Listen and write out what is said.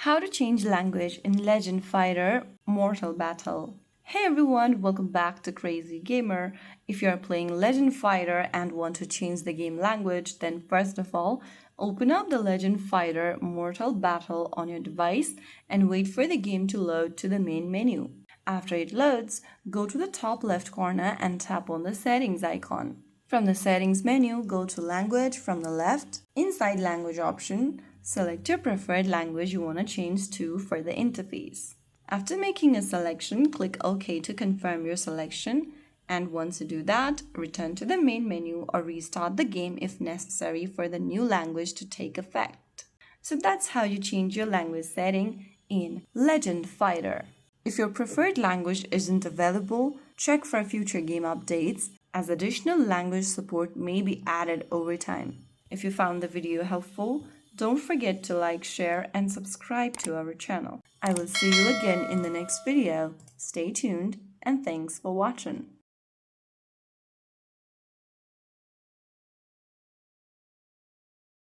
How to change language in Legend Fighter Mortal Battle. Hey everyone, welcome back to Crazy Gamer. If you are playing Legend Fighter and want to change the game language, then first of all, open up the Legend Fighter Mortal Battle on your device and wait for the game to load to the main menu. After it loads, go to the top left corner and tap on the settings icon. From the settings menu, go to language from the left. Inside language option, select your preferred language you want to change to for the interface. After making a selection, click OK to confirm your selection. And once you do that, return to the main menu or restart the game if necessary for the new language to take effect. So that's how you change your language setting in Legend Fighter. If your preferred language isn't available, check for future game updates as additional language support may be added over time. If you found the video helpful, don't forget to like, share, and subscribe to our channel. I will see you again in the next video. Stay tuned and thanks for watching.